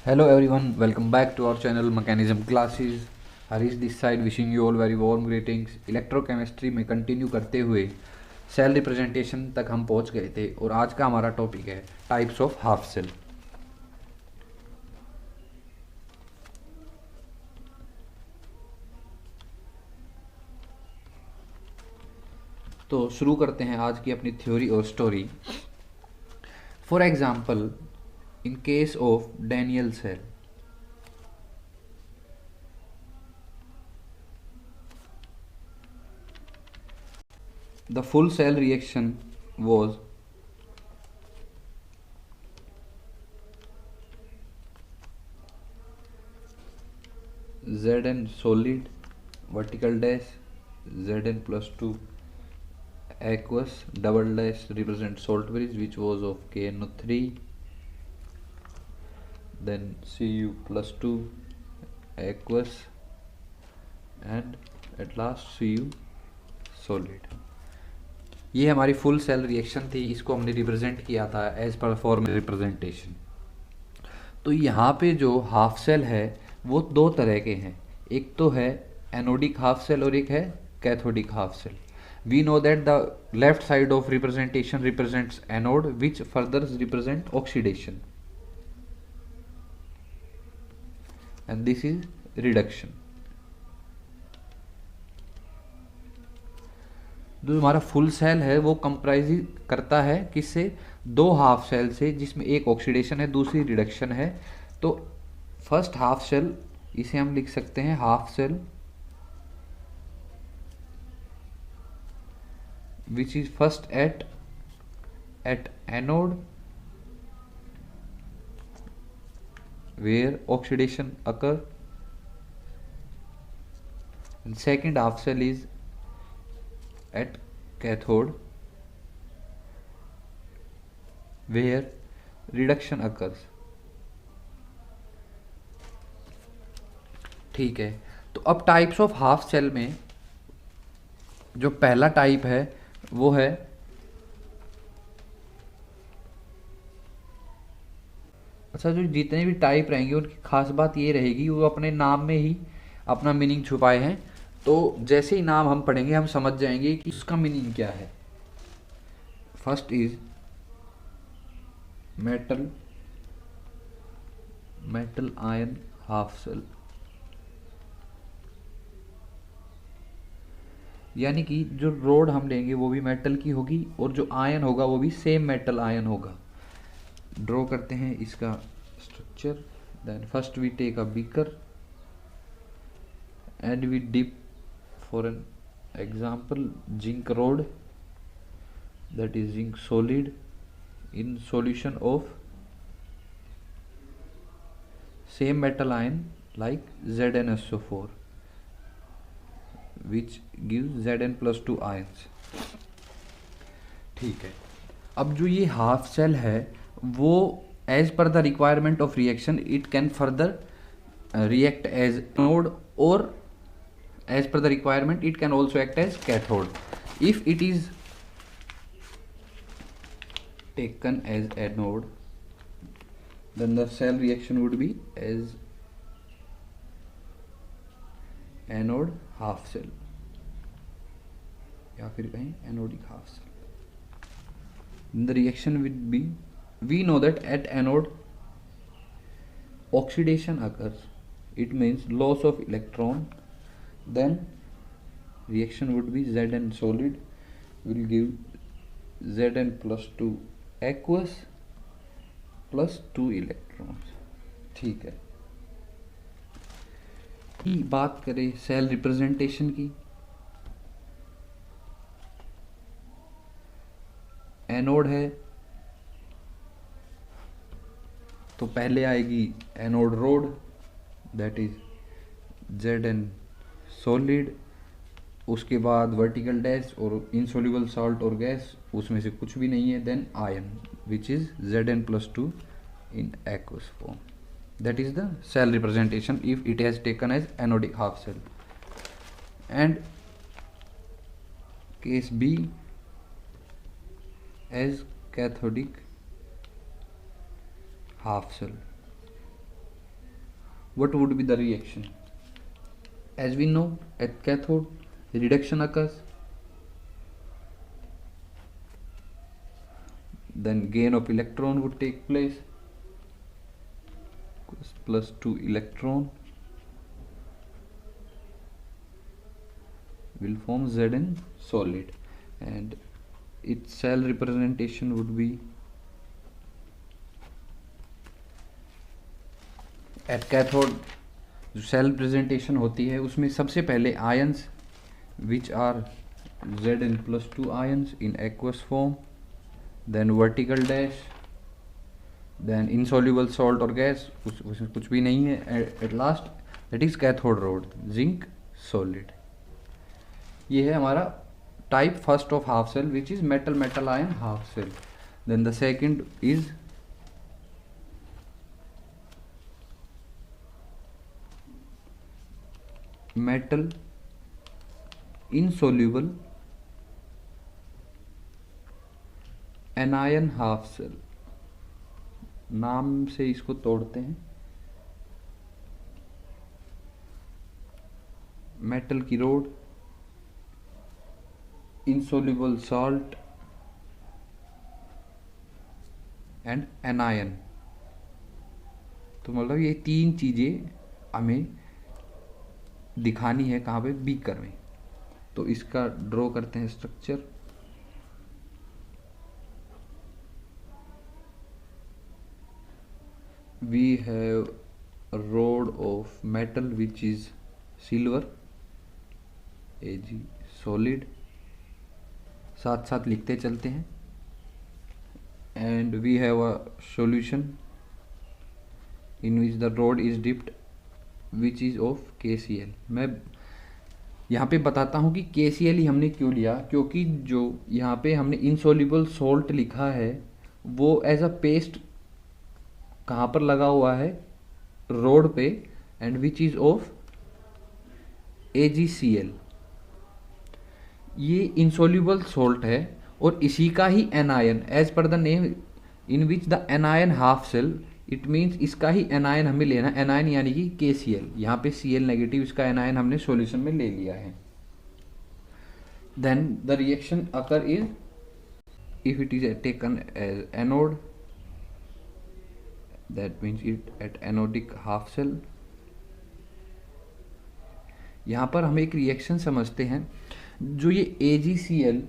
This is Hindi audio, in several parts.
Hello everyone, welcome back to our channel Mechanism Classes. Harish this side wishing you all very warm greetings. Electrochemistry में कंटिन्यू करते हुए सेल रिप्रेजेंटेशन तक हम पहुंच गए थे और आज का हमारा टॉपिक है टाइप्स ऑफ हाफ सेल। तो शुरू करते हैं आज की अपनी थ्योरी और story. For example, in case of Daniell cell, the full cell reaction was Zn solid vertical dash Zn plus 2 aqueous double dash represent salt bridge which was of KNO3, then Cu plus 2 aqueous and at last Cu solid। ये हमारी फुल सेल रिएक्शन थी, इसको हमने रिप्रेजेंट किया था एज पर फॉर्म रिप्रेजेंटेशन। तो यहाँ पे जो हाफ सेल है वो दो तरह के हैं, एक तो है एनोडिक हाफ सेल और एक है cathodic half cell. We know that the left side of representation represents anode which further represent oxidation and this is reduction. जो हमारा फुल सेल है वो कंप्राइज करता है किससे, दो हाफ सेल से, जिसमें एक ऑक्सीडेशन है दूसरी रिडक्शन है। तो फर्स्ट हाफ सेल, इसे हम लिख सकते हैं half cell which is first at anode where oxidation occur, and second half cell is at cathode where reduction occurs। ठीक है, तो अब टाइप्स ऑफ हाफ सेल में जो पहला टाइप है वो है अच्छा, जो जितने भी टाइप रहेंगे उनकी खास बात ये रहेगी वो अपने नाम में ही अपना मीनिंग छुपाए हैं। तो जैसे ही नाम हम पढ़ेंगे हम समझ जाएंगे कि उसका मीनिंग क्या है। First is metal ion half cell, यानी कि जो रोड हम लेंगे वो भी मेटल की होगी और जो आयन होगा वो भी सेम मेटल आयन होगा। ड्रॉ करते हैं इसका structure. Then first we take a beaker and we dip, for an example, zinc rod, that is zinc solid, in solution of same metal ion like ZnSO4 which gives Zn plus 2 ions। ठीक है, अब जो ये हाफ सेल है वो as per the requirement of reaction it can further react as anode, or as per the requirement it can also act as cathode। if it is taken as anode then the cell reaction would be as anode half cell या फिर कहें anodic half cell। the reaction would be, we know that at anode oxidation occurs, it means loss of electron, then reaction would be Zn solid will give Zn plus 2 aqueous plus 2 electrons। ठीक है, की बात करें सेल रिप्रेजेंटेशन की, एनोड है तो पहले आएगी anode rod, that is Zn solid, उसके बाद वर्टिकल डैश और इनसोल्यूबल सॉल्ट और गैस, उसमें से कुछ भी नहीं है, then ion which is Zn plus 2 in aqueous form। that is the cell representation if it has taken as anodic half cell। and case B as cathodic half cell। what would be the reaction? As we know, at cathode reduction occurs, then gain of electron would take place, plus 2 electron will form Z in solid, and its cell representation would be, at cathode जो सेल रिप्रेजेंटेशन होती है उसमें सबसे पहले ions which are Zn+2 ions in aqueous form, then vertical dash, then insoluble salt और गैस, उसमें कुछ भी नहीं है, at last that is cathode rod zinc solid. ये है हमारा type first of half cell which is metal metal ion half cell. Then the second is metal insoluble anion half cell, नाम से इसको तोड़ते हैं। मेटल की road, insoluble salt and anion, तो मतलब ये तीन चीजें हमें दिखानी है कहाँ पे, बीकर में। तो इसका ड्रॉ करते हैं structure. We have a rod of metal which is silver Ag solid, साथ साथ लिखते चलते हैं। and we have a solution in which the rod is dipped which is of KCl। मैं यहाँ पे बताता हूँ कि KCl ही हमने क्यों लिया, क्योंकि जो यहाँ पे हमने इनसॉल्युबल सॉल्ट लिखा है वो एज अ पेस्ट कहाँ पर लगा हुआ है, रोड पे, and which is of AgCl। ये इनसॉल्युबल सॉल्ट है और इसी का ही anion, as per the name in which the anion half cell, it means इसका ही एनायन हमें लेना, एनायन यानी कि KCl। यहाँ पे Cl नेगेटिव, इसका एनायन हमने सॉल्यूशन में ले लिया है। Then the reaction occur is, if it is taken as anode, that means it at anodic half cell. यहाँ पर हम एक रिएक्शन समझते हैं, जो ये AgCl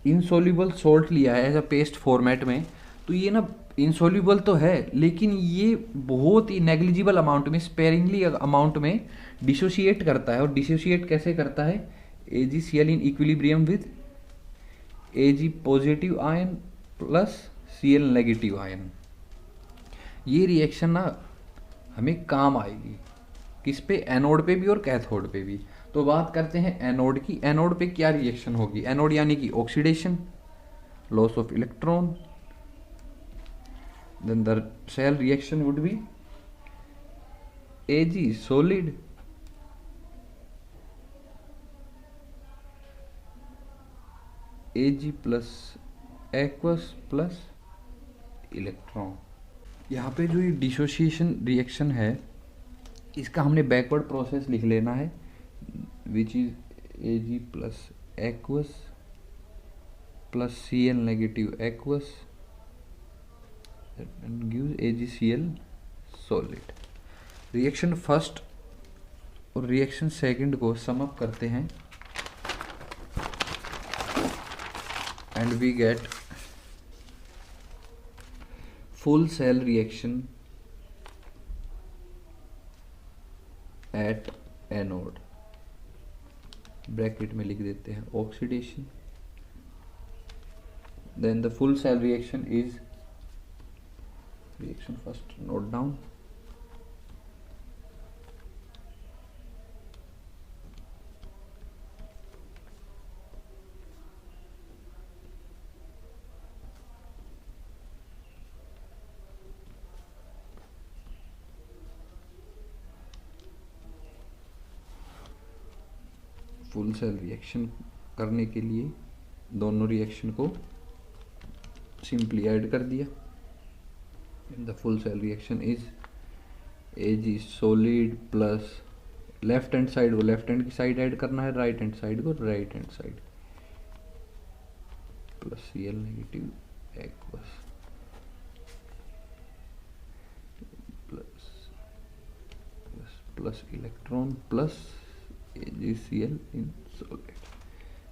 इनसॉल्युबल सॉल्ट लिया है एज अ पेस्ट फॉर्मेट में, तो ये ना इनसॉल्युबल तो है लेकिन ये बहुत ही नेग्लिजिबल अमाउंट में, स्पेरिंगली अमाउंट में डिसोशिएट करता है। और डिसोशिएट कैसे करता है, AgCl in equilibrium with Ag positive ion plus Cl negative ion. ये रिएक्शन ना हमें काम आएगी, किस पे, एनोड पे भी और कैथोड पे भी। तो बात करते हैं एनोड की। एनोड पे क्या रिएक्शन होगी, एनोड यानी कि oxidation, loss of electron, then the cell reaction would be Ag solid Ag plus aqueous plus electron. यहाँ पे जो ये डिसोसिएशन रिएक्शन है इसका हमने बैकवर्ड प्रोसेस लिख लेना है, which is Ag plus aqueous plus Cl negative aqueous and gives AgCl solid। Reaction first और रिएक्शन सेकंड को सम अप करते हैं and we get full cell reaction at anode. Bracket में लिख देते हैं oxidation. Then the full cell reaction is, reaction first note down, full cell reaction करने के लिए दोनों रिएक्शन को सिंपली ऐड कर दिया। The full cell reaction is Ag solid plus left hand side को लेफ्ट हैंड की साइड ऐड करना है, राइट हैंड साइड को right hand side, plus Cl negative aqueous plus plus electron plus AgCl in solid.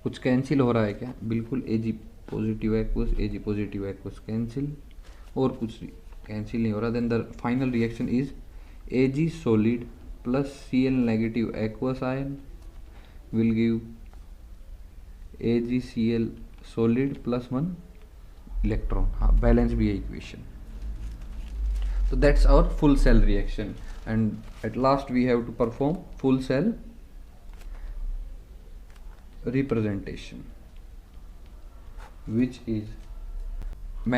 कुछ कैंसिल हो रहा है क्या? बिल्कुल, Ag positive aqueous Ag positive aqueous cancel, और कुछ कैंसिल नहीं हो रहा। Then the final reaction is Ag solid plus Cl negative aqueous ion will give AgCl solid plus 1 electron। हाँ, बैलेंस भी है equation. So that's our full cell reaction, and at last we have to perform full cell representation, which is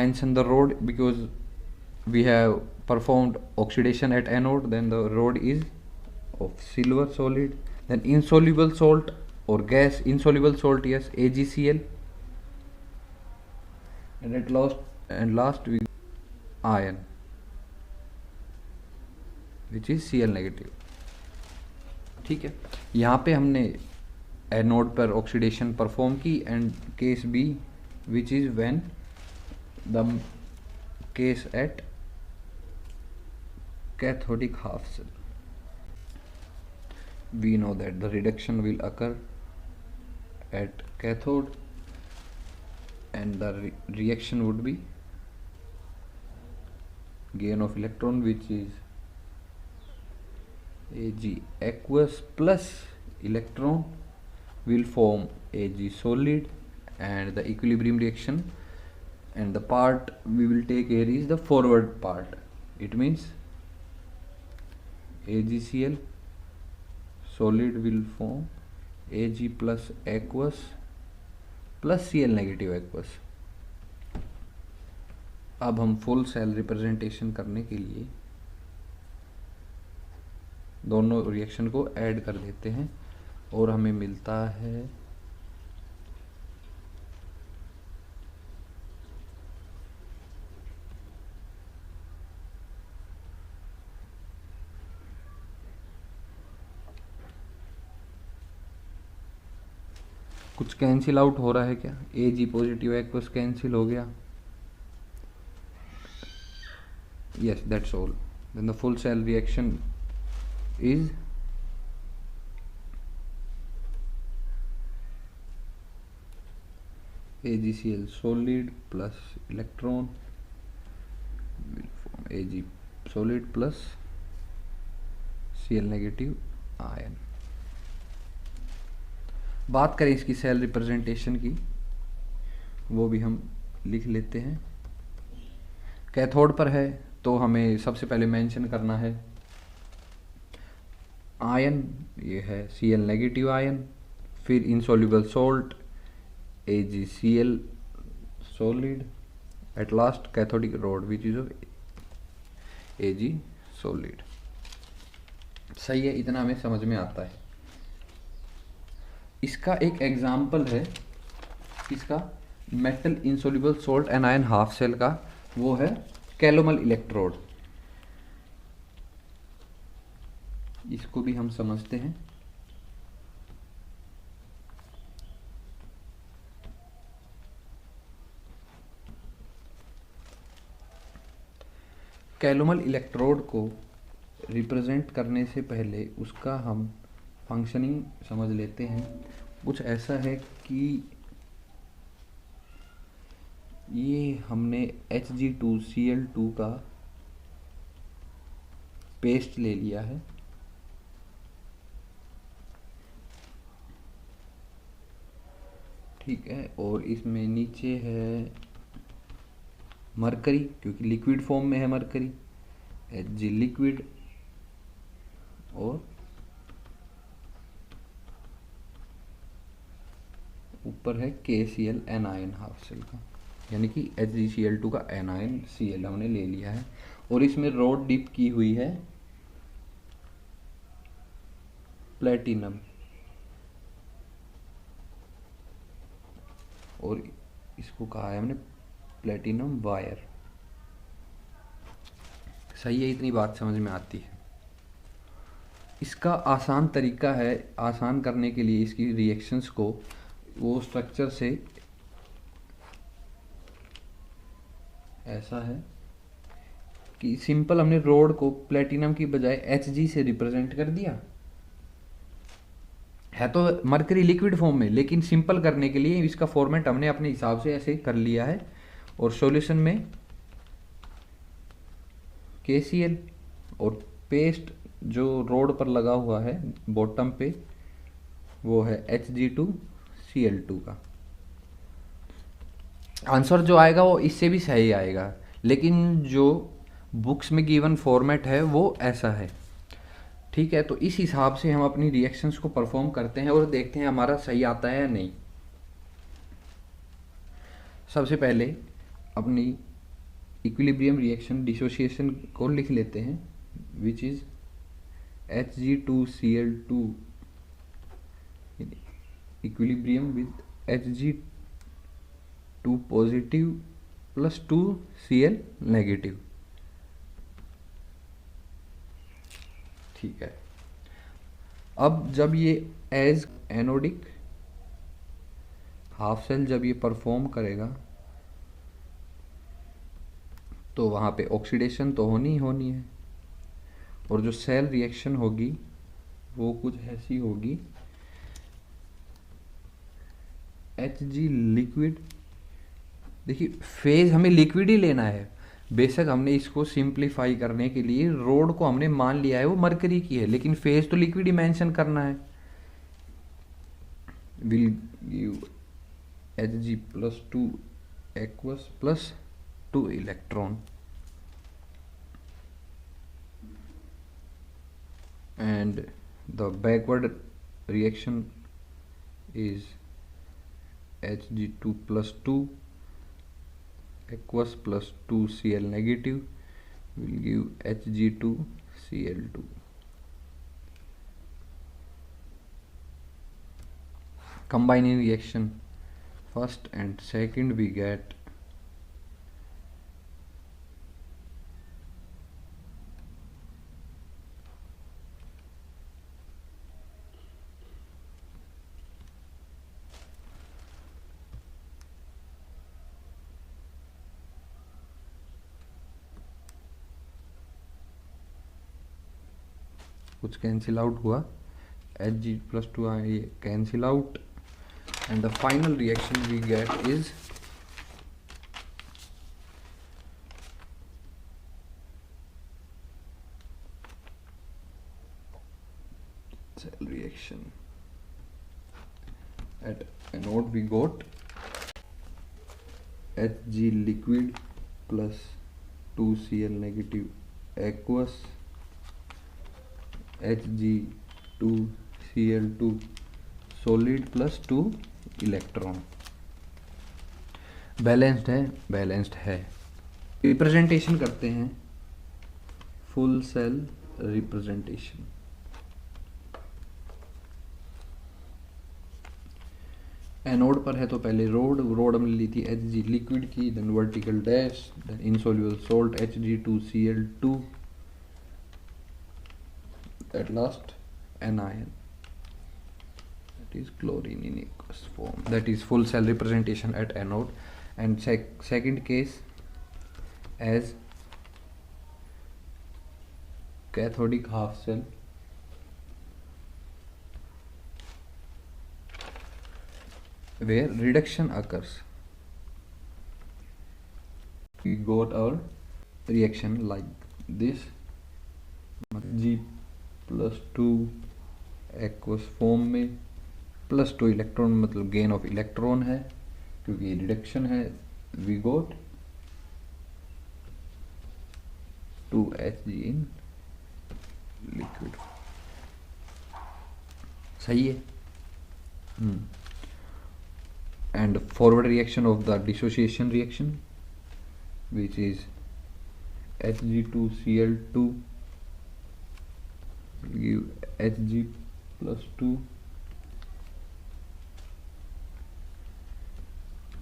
mention the rod, because we have performed oxidation at anode, then the rod is of silver solid, then insoluble salt or gas insoluble salt, yes, AgCl, and at last we iron, which is Cl negative। ठीक है, यहाँ पे हमने एनोड पर ऑक्सीडेशन परफॉर्म की, and case B which is when the case at cathodic half cell, we know that the reduction will occur at cathode, and the reaction would be gain of electron, which is Ag aqueous plus electron will form Ag solid, and the equilibrium reaction, and the part we will take here is the forward part. It means AgCl solid will form Ag plus aqueous plus Cl negative aqueous। अब हम फुल सेल रिप्रेजेंटेशन करने के लिए दोनों रिएक्शन को ऐड कर देते हैं, और हमें मिलता है कुछ कैंसिल आउट हो रहा है क्या? Ag पॉजिटिव एक्वस कैंसिल हो गया, yes, that's all। then the full cell reaction is AgCl solid plus electron will form Ag solid plus Cl negative ion। बात करें इसकी सेल रिप्रेजेंटेशन की, वो भी हम लिख लेते हैं। कैथोड पर है तो हमें सबसे पहले मेंशन करना है आयन, ये है Cl नेगेटिव आयन, फिर insoluble salt AgCl solid, at last cathodic road which is of Ag solid। सही है, इतना हमें समझ में आता है। इसका एक एग्जाम्पल है, इसका metal insoluble salt anion half cell का, वो है कैलोमल इलेक्ट्रोड। इसको भी हम समझते हैं। कैलोमल इलेक्ट्रोड को रिप्रेजेंट करने से पहले उसका हम फंक्शनिंग समझ लेते हैं। कुछ ऐसा है कि ये हमने Hg2Cl2 का पेस्ट ले लिया है, ठीक है, और इसमें नीचे है मरकरी, क्योंकि लिक्विड फॉर्म में है मरकरी, Hg लिक्विड, और ऊपर है KCl एनायन हाफ सेल का, यानी कि HgCl2 का एनायन Cl हमने ले लिया है, और इसमें रोड डिप की हुई है प्लेटिनम, और इसको कहा है हमने प्लेटिनम वायर। सही है, इतनी बात समझ में आती है। इसका आसान तरीका है, आसान करने के लिए इसकी रिएक्शंस को वो स्ट्रक्चर से ऐसा है कि सिंपल हमने रोड को प्लेटिनम की बजाय Hg से रिप्रेजेंट कर दिया। है तो मरकरी लिक्विड फॉर्म में, लेकिन सिंपल करने के लिए इसका फॉर्मेट हमने अपने हिसाब से ऐसे कर लिया है। और सॉल्यूशन में KCl और पेस्ट जो रोड पर लगा हुआ है बॉटम पे वो है Hg2Cl2 का। आंसर जो आएगा वो इससे भी सही आएगा, लेकिन जो बुक्स में गिवन फॉर्मेट है वो ऐसा है। ठीक है, तो इस हिसाब से हम अपनी रिएक्शंस को परफॉर्म करते हैं और देखते हैं हमारा सही आता है या नहीं। सबसे पहले अपनी इक्विलिब्रियम रिएक्शन डिसोसिएशन को लिख लेते हैं, विच is Hg2Cl2 equilibrium with Hg2 positive plus 2Cl negative. ठीक है, अब जब ये एज एनोडिक हाफ सेल जब ये परफॉर्म करेगा तो वहाँ पे ऑक्सीडेशन तो होनी ही होनी है, और जो सेल रिएक्शन होगी वो कुछ ऐसी होगी। Hg लिक्विड, देखिए फेज हमें लिक्विड ही लेना है। बेशक हमने इसको सिंप्लीफाई करने के लिए रोड को हमने मान लिया है वो मरकरी की है, लेकिन फेज तो लिक्विड ही मेंशन करना है। Will give Hg plus 2 aqueous plus 2 electron, and the backward reaction is Hg2 plus 2 aqueous plus 2Cl negative will give Hg2Cl2. Combining reaction, first and second we get कुछ कैंसिल आउट हुआ, Hg plus 2 ये cancel out, and the final reaction we get is cell reaction. At anode we got Hg liquid plus 2Cl negative aqueous, Hg2Cl2 solid plus 2 electron. Balanced है, बैलेंस्ड है। रिप्रेजेंटेशन करते हैं, फुल सेल रिप्रेजेंटेशन। एनोड पर है तो पहले रोड हमने ली थी Hg लिक्विड की, then vertical dash, then insoluble salt Hg2Cl2, at last anion, that is chlorine in aqueous form. That is full cell representation at anode. And second case as cathodic half cell, where reduction occurs. We got our reaction like this, G plus 2 aqueous form में प्लस 2 इलेक्ट्रॉन, मतलब गेन ऑफ इलेक्ट्रॉन है क्योंकि ये रिडक्शन है। We got 2Hg in liquid. सही है। And forward reaction of the dissociation reaction which is Hg2Cl2 give Hg plus 2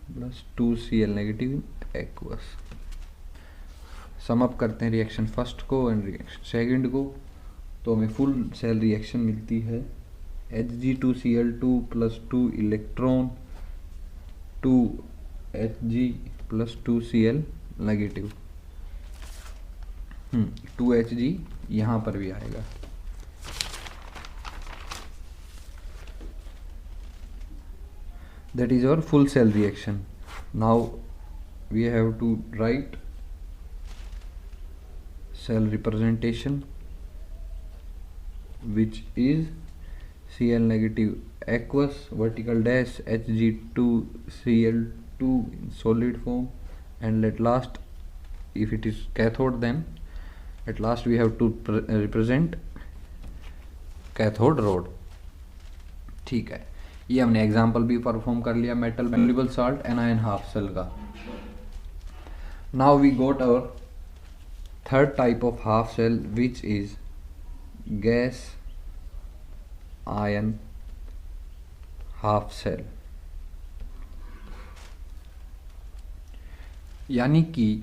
plus 2Cl negative in aqueous। Some up करते हैं रिएक्शन फर्स्ट को एंड रिएक्शन सेकंड को। तो हमें फुल सेल रिएक्शन मिलती है Hg2Cl2 plus 2 electron 2Hg plus 2Cl negative. 2Hg यहाँ पर भी आएगा। That is our full cell reaction. Now we have to write cell representation, which is Cl negative aqueous vertical dash Hg2Cl2 in solid form, and at last, if it is cathode, then at last we have to represent cathode rod। ठीक है, ये हमने एग्जाम्पल भी परफॉर्म कर लिया metal valuable salt anion half cell का। Now we got our third type of half cell which is gas ion half cell, यानी कि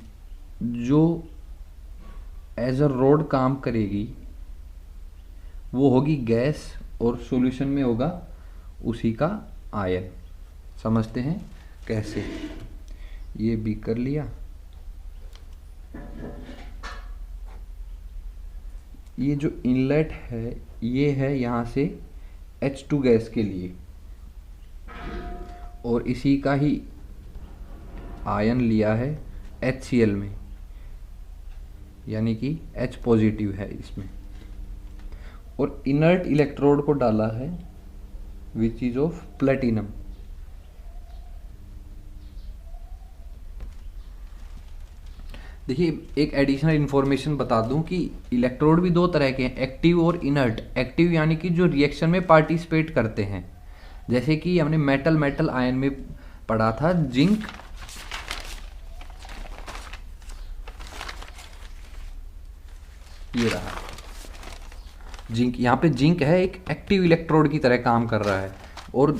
जो एज अ रोड काम करेगी वो होगी गैस और सॉल्यूशन में होगा उसी का आयन। समझते हैं कैसे, ये भी कर लिया। ये जो इनलेट है ये है यहाँ से H2 गैस के लिए, और इसी का ही आयन लिया है HCl में, यानी कि H पॉजिटिव है इसमें, और इनर्ट इलेक्ट्रोड को डाला है विच इज ऑफ प्लेटिनम। देखिए एक एडिशनल इंफॉर्मेशन बता दूं कि इलेक्ट्रोड भी दो तरह के हैं, एक्टिव और इनर्ट। एक्टिव यानी कि जो रिएक्शन में पार्टिसिपेट करते हैं, जैसे कि हमने मेटल आयन में पढ़ा था जिंक, ये रहा जिंक। यहाँ पे जिंक है एक एक्टिव इलेक्ट्रोड की तरह काम कर रहा है, और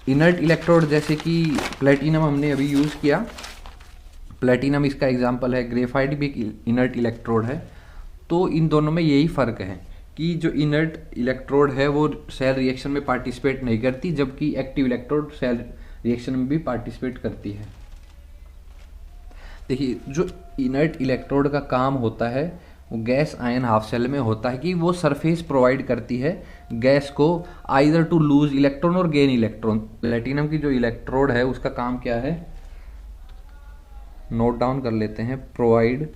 इनर्ट इलेक्ट्रोड जैसे कि प्लेटिनम हमने अभी यूज़ किया, प्लेटिनम इसका एग्जांपल है, ग्रेफाइट भी एक इनर्ट इलेक्ट्रोड है। तो इन दोनों में यही फ़र्क है कि जो इनर्ट इलेक्ट्रोड है वो सेल रिएक्शन में पार्टिसिपेट नहीं करती, जबकि एक्टिव इलेक्ट्रोड सेल रिएक्शन में भी पार्टिसिपेट करती है। देखिए जो इनर्ट इलेक्ट्रोड का काम होता है वो गैस आयन हाफ सेल में होता है कि वो सरफेस प्रोवाइड करती है गैस को आइदर टू लूज इलेक्ट्रॉन और गेन इलेक्ट्रॉन। प्लेटिनम की जो इलेक्ट्रोड है उसका काम क्या है, नोट डाउन कर लेते हैं, provide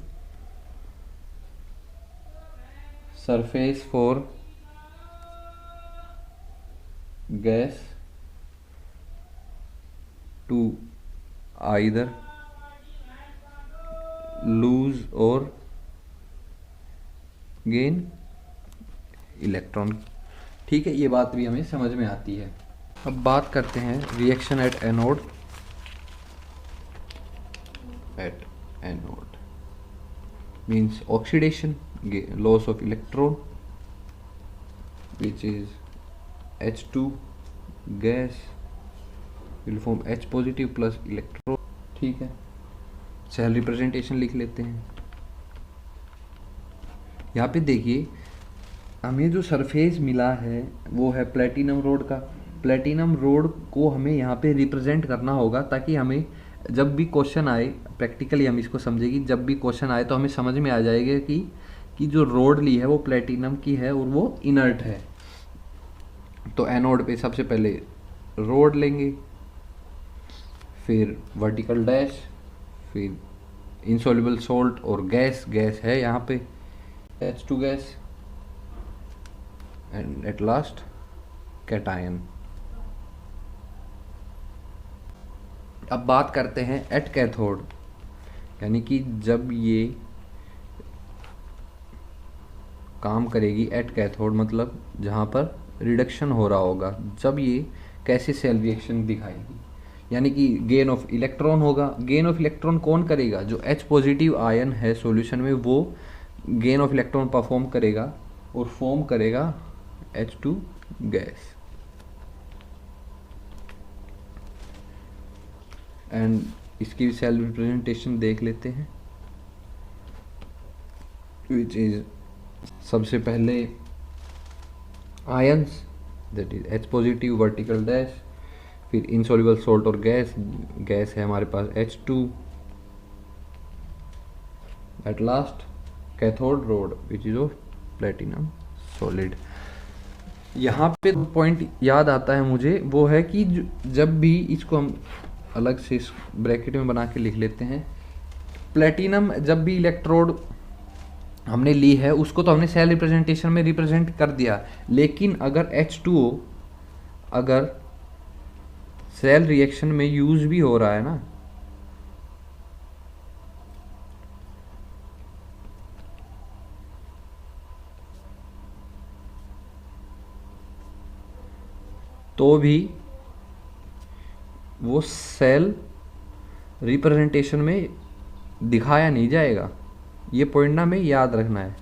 surface for gas to either lose और गेन इलेक्ट्रॉन। ठीक है, ये बात भी हमें समझ में आती है। अब बात करते हैं reaction at anode. At anode means oxidation, loss of electron which is H2 gas will form H positive plus electron. ठीक है, सेल रिप्रेजेंटेशन लिख लेते हैं। यहाँ पे देखिए हमें जो सरफेस मिला है वो है प्लेटिनम रोड का। प्लेटिनम रोड को हमें यहाँ पे रिप्रेजेंट करना होगा ताकि हमें जब भी क्वेश्चन आए, प्रैक्टिकली हम इसको समझेंगे, जब भी क्वेश्चन आए तो हमें समझ में आ जाएगा कि जो रोड ली है वो प्लेटिनम की है और वो इनर्ट है। तो एनोड पे सबसे पहले रोड लेंगे, फिर वर्टिकल डैश, फिर इनसॉल्युबल सॉल्ट और गैस है यहाँ पे H2 gas, and at last cation. अब बात करते हैं एट कैथोड, यानी कि जब ये काम करेगी एट कैथोड, मतलब जहाँ पर रिडक्शन हो रहा होगा, जब ये कैसे सेल रिएक्शन दिखाएगी, यानी कि गेन ऑफ इलेक्ट्रॉन होगा। गेन ऑफ इलेक्ट्रॉन कौन करेगा, जो H पॉजिटिव आयन है सॉल्यूशन में वो गेन ऑफ इलेक्ट्रॉन परफॉर्म करेगा और फॉर्म करेगा H2 गैस। एंड इसकी सेल रिप्रेजेंटेशन देख लेते हैं, विच इज सबसे पहले ions, that is H positive vertical dash, फिर इनसॉल्युबल सॉल्ट और गैस, गैस है हमारे पास H2, at last cathode road which is of platinum solid. यहाँ पे पॉइंट याद आता है मुझे, वो है कि जब भी इसको हम अलग से इस ब्रैकेट में बना के लिख लेते हैं, प्लेटिनम जब भी इलेक्ट्रोड हमने ली है उसको तो हमने सेल रिप्रेजेंटेशन में रिप्रेजेंट कर दिया, लेकिन अगर H2O अगर सेल रिएक्शन में यूज भी हो रहा है ना, तो भी वो सेल रिप्रेजेंटेशन में दिखाया नहीं जाएगा। ये पॉइंट ना हमें याद रखना है।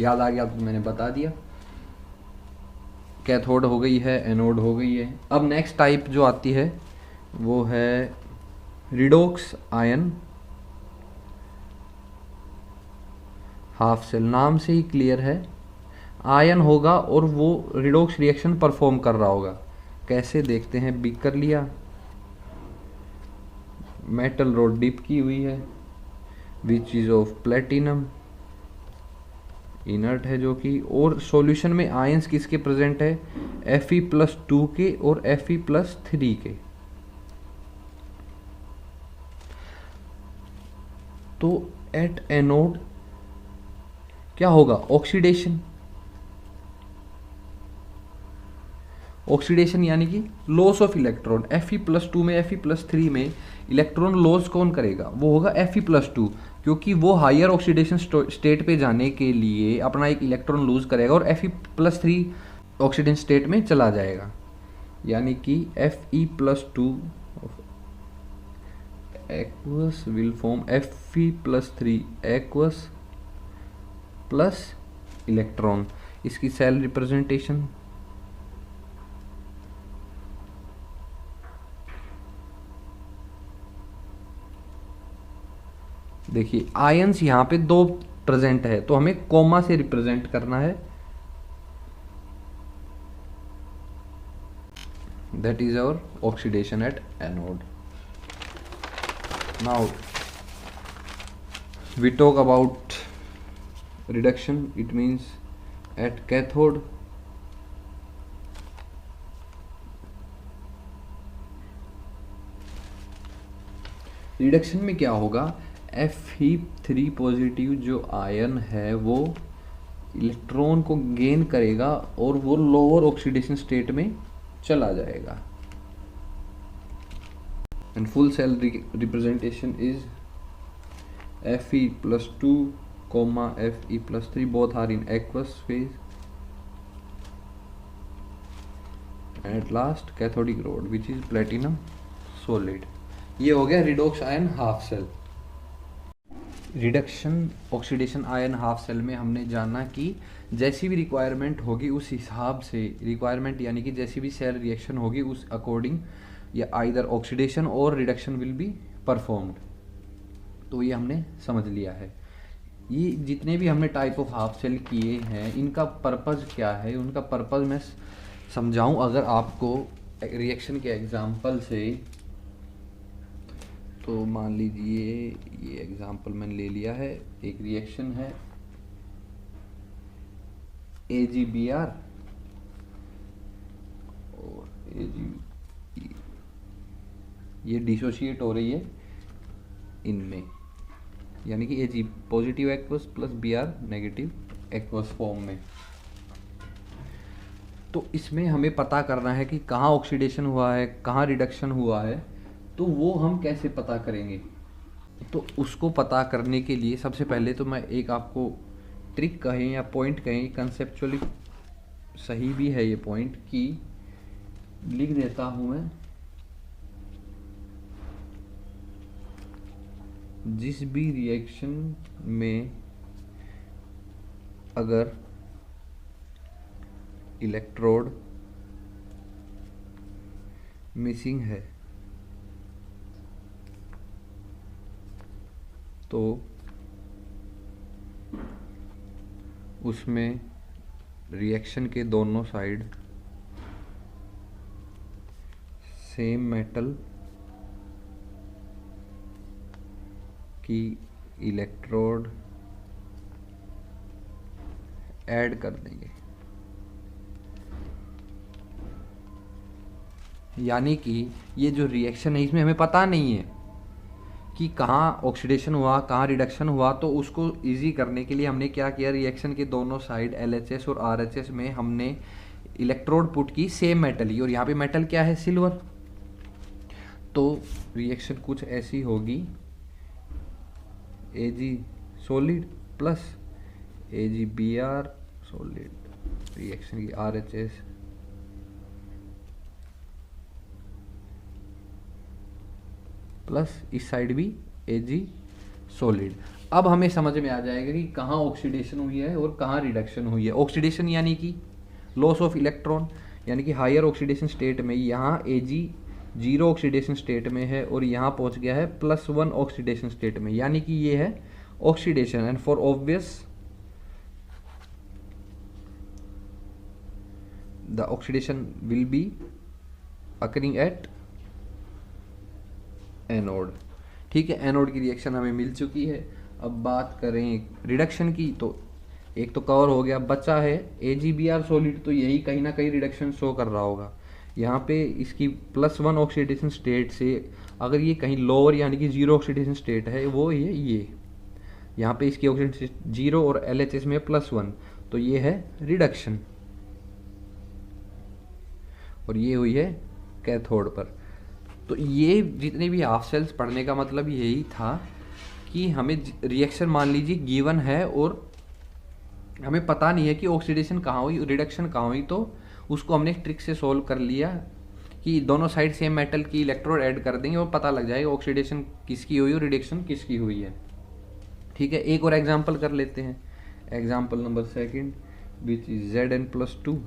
याद आ गया तो मैंने बता दिया। कैथोड हो गई है, एनोड हो गई है। अब नेक्स्ट टाइप जो आती है वो है रिडोक्स आयन हाफ सेल। नाम से ही क्लियर है, आयन होगा और वो रिडोक्स रिएक्शन परफॉर्म कर रहा होगा। कैसे देखते हैं, बीकर लिया, मेटल रोड डिप की हुई है विच इज ऑफ प्लेटिनम, इनर्ट है जो कि, और सॉल्यूशन में आयंस किसके प्रेजेंट है, Fe+2 के और Fe+3 के। तो एट एनोड क्या होगा, ऑक्सीडेशन। ऑक्सीडेशन यानी कि लॉस ऑफ इलेक्ट्रॉन। Fe+2 में Fe+3 में इलेक्ट्रॉन लॉस कौन करेगा, वो होगा Fe+2, क्योंकि वो हायर ऑक्सीडेशन स्टेट पे जाने के लिए अपना एक इलेक्ट्रॉन लूज करेगा और Fe+3 ऑक्सीडेशन स्टेट में चला जाएगा। यानी कि Fe+2 aqueous will form Fe+3 aqueous plus electron. इसकी सेल रिप्रेजेंटेशन देखिए, आयंस यहाँ पे दो प्रेजेंट है तो हमें कॉमा से रिप्रेजेंट करना है, that is our oxidation at anode. Now we talk about reduction, it means at cathode reduction में क्या होगा, Fe3 पॉजिटिव जो आयन है वो इलेक्ट्रॉन को गेन करेगा और वो लोअर ऑक्सीडेशन स्टेट में चला जाएगा। And full cell representation is Fe+2, Fe+3 both are in aqueous phase, and at last cathodic rod which is platinum solid। ये हो गया redox ion half cell. Reduction oxidation ion half cell में हमने जाना कि जैसी भी रिक्वायरमेंट होगी उस हिसाब से, रिक्वायरमेंट यानी कि जैसी भी सेल रिएक्शन होगी उस अकॉर्डिंग या आइदर ऑक्सीडेशन और रिडक्शन विल बी परफॉर्म्ड। तो ये हमने समझ लिया है। ये जितने भी हमने टाइप ऑफ हाफ सेल किए हैं इनका पर्पज़ क्या है, उनका पर्पज़ मैं समझाऊं अगर आपको रिएक्शन के एग्जांपल से, तो मान लीजिए ये एग्जांपल मैंने ले लिया है। एक रिएक्शन है AgBr और Ag, ये डिसोशिएट हो रही है इनमें, यानी कि Ag positive aqueous plus Br negative aqueous form में। तो इसमें हमें पता करना है कि कहाँ ऑक्सीडेशन हुआ है, कहाँ रिडक्शन हुआ है, तो वो हम कैसे पता करेंगे। तो उसको पता करने के लिए सबसे पहले तो मैं एक आपको ट्रिक कहें या पॉइंट कहें, कंसेप्चुअली सही भी है ये पॉइंट, कि लिख देता हूं मैं, जिस भी रिएक्शन में अगर इलेक्ट्रोड मिसिंग है तो उसमें रिएक्शन के दोनों साइड सेम मेटल की इलेक्ट्रोड ऐड कर देंगे। यानी कि ये जो रिएक्शन है इसमें हमें पता नहीं है कि कहाँ ऑक्सीडेशन हुआ कहाँ रिडक्शन हुआ, तो उसको इजी करने के लिए हमने क्या किया, रिएक्शन के दोनों साइड LHS और RHS में हमने इलेक्ट्रोड पुट की सेम मेटल ही, और यहाँ पे मेटल क्या है, सिल्वर। तो रिएक्शन कुछ ऐसी होगी, Ag solid plus AgBr solid, reaction की RHS प्लस इस साइड भी Ag सॉलिड। अब हमें समझ में आ जाएगा कि कहाँ ऑक्सीडेशन हुई है और कहाँ रिडक्शन हुई है। ऑक्सीडेशन यानी कि लॉस ऑफ इलेक्ट्रॉन, यानी कि हायर ऑक्सीडेशन स्टेट में यहाँ Ag 0 ऑक्सीडेशन स्टेट में है और यहाँ पहुँच गया है +1 ऑक्सीडेशन स्टेट में, यानी कि ये है oxidation. And for obvious the oxidation will be occurring at anode. ठीक है, एनोड की रिएक्शन हमें मिल चुकी है। अब बात करें रिडक्शन की, तो एक तो कवर हो गया, बचा है AgBr सॉलिड। तो यही कहीं ना कहीं रिडक्शन शो कर रहा होगा। यहाँ पे इसकी +1 ऑक्सीडेशन स्टेट से अगर ये कहीं लोअर यानी कि 0 ऑक्सीडेशन स्टेट है, वो ये यहाँ पे इसकी ऑक्सीडेशन 0 और LHS में +1, तो ये है रिडक्शन। और ये हुई है कैथोड पर। तो ये जितने भी हाफ सेल्स पढ़ने का मतलब यही था कि हमें रिएक्शन मान लीजिए गिवन है और हमें पता नहीं है कि ऑक्सीडेशन कहाँ हुई, रिडक्शन कहाँ हुई, तो उसको हमने ट्रिक से सोल्व कर लिया कि दोनों साइड सेम मेटल की इलेक्ट्रोड ऐड कर देंगे और पता लग जाएगा ऑक्सीडेशन किसकी हुई और रिडक्शन किसकी हुई है। ठीक है, एक और एग्जांपल कर लेते हैं। Example number 2 which is Zn+2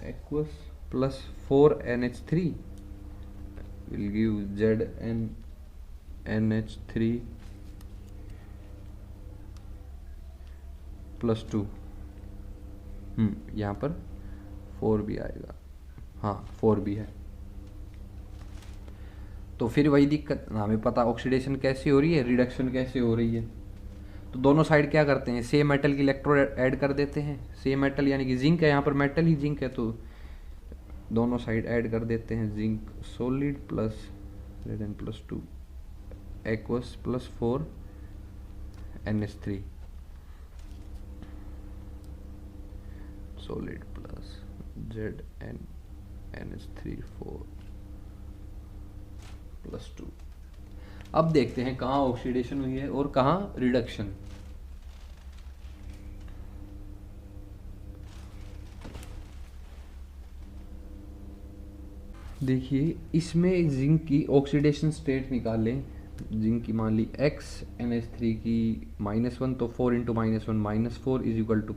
aqueous plus 4NH3 will give ZnNH3 +2। यहाँ पर 4 भी आएगा, हाँ 4 भी है। तो फिर वही दिक्कत, हमें पता ऑक्सीडेशन कैसे हो रही है, रिडक्शन कैसे हो रही है। तो दोनों साइड क्या करते हैं, सेम मेटल की इलेक्ट्रोड ऐड कर देते हैं। सेम मेटल यानी कि जिंक है, यहाँ पर मेटल ही जिंक है, तो दोनों साइड ऐड कर देते हैं। Zinc solid plus Zn+2 aqueous plus 4NH3 solid plus ZnNH3 4+2। अब देखते हैं कहाँ ऑक्सीडेशन हुई है और कहाँ रिडक्शन। देखिए इसमें जिंक की ऑक्सीडेशन स्टेट निकालें। जिंक की मान ली XNH3 की -1, तो 4 × -1 -4 =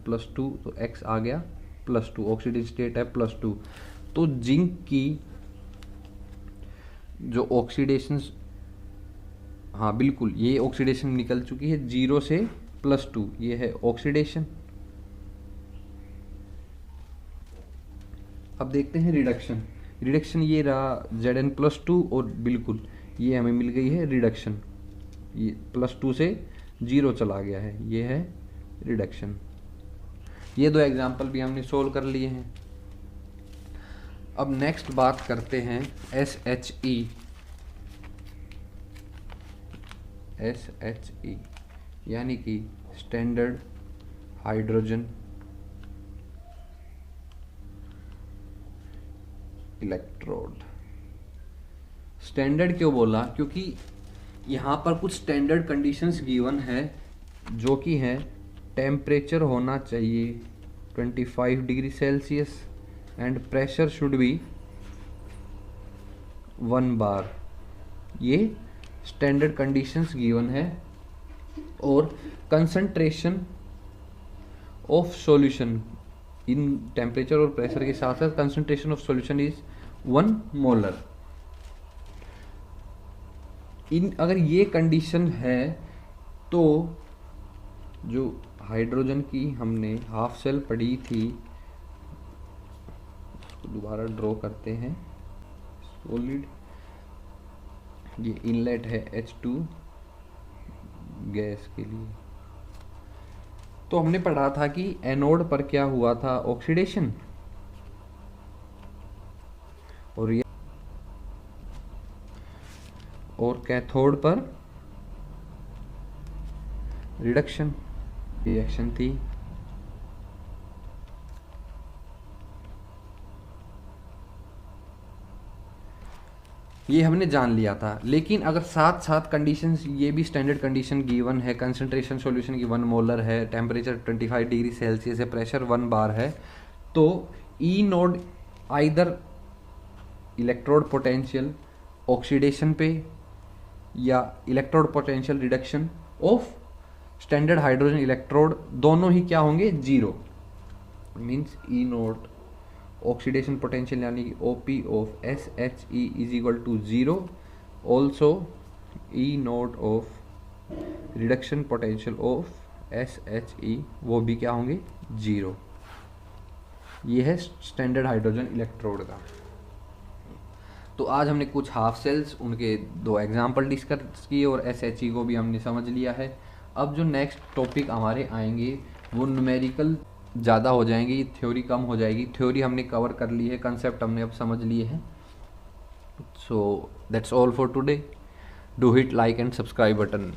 +2, तो X आ गया +2, ऑक्सीडेशन स्टेट है +2। तो जिंक की जो ऑक्सीडेशन, हाँ बिल्कुल ये ऑक्सीडेशन निकल चुकी है 0 से +2, ये है ऑक्सीडेशन। अब देखते हैं रिडक्शन। रिडक्शन ये रहा Zn+2 और बिल्कुल ये हमें मिल गई है रिडक्शन, ये +2 से 0 चला गया है, ये है रिडक्शन। ये दो एग्जाम्पल भी हमने सोल्व कर लिए हैं। अब नेक्स्ट बात करते हैं SHE। SHE यानी कि स्टैंडर्ड हाइड्रोजन इलेक्ट्रोड। स्टैंडर्ड क्यों बोला, क्योंकि यहाँ पर कुछ स्टैंडर्ड कंडीशंस गिवन है जो कि है टेम्परेचर होना चाहिए 25 degree Celsius and pressure should be 1 बार। ये स्टैंडर्ड कंडीशंस गिवन है। और concentration of solution in temperature और प्रेशर के साथ साथ concentration of solution is 1 molar. अगर ये कंडीशन है तो जो हाइड्रोजन की हमने हाफ सेल पढ़ी थी उसको दोबारा ड्रॉ करते हैं। सॉलिड, ये इनलेट है H2 गैस के लिए। तो हमने पढ़ा था कि एनोड पर क्या हुआ था, ऑक्सीडेशन, और कैथोड पर रिडक्शन रिएक्शन थी। ये हमने जान लिया था, लेकिन अगर साथ साथ कंडीशंस, ये भी स्टैंडर्ड कंडीशन गिवन है, कंसंट्रेशन सॉल्यूशन की 1 मोलर है, टेम्परेचर 25 डिग्री सेल्सियस है, प्रेशर 1 बार है, तो E naught either electrode potential oxidation पे या electrode potential reduction of standard hydrogen electrode, दोनों ही क्या होंगे, zero. Means E naught oxidation potential यानी कि OP of SHE is equal to zero, also E naught of reduction potential of SHE वो भी क्या होंगे, जीरो। ये है स्टैंडर्ड हाइड्रोजन इलेक्ट्रोड का। तो आज हमने कुछ हाफ सेल्स, उनके 2 एग्जाम्पल डिस्कस किए और SHE को भी हमने समझ लिया है। अब जो नेक्स्ट टॉपिक हमारे आएंगे वो न्यूमेरिकल ज़्यादा हो जाएंगे, थ्योरी कम हो जाएगी। थ्योरी हमने कवर कर ली है, कंसेप्ट हमने अब समझ लिए हैं। So that's all for today. Do hit like and subscribe button.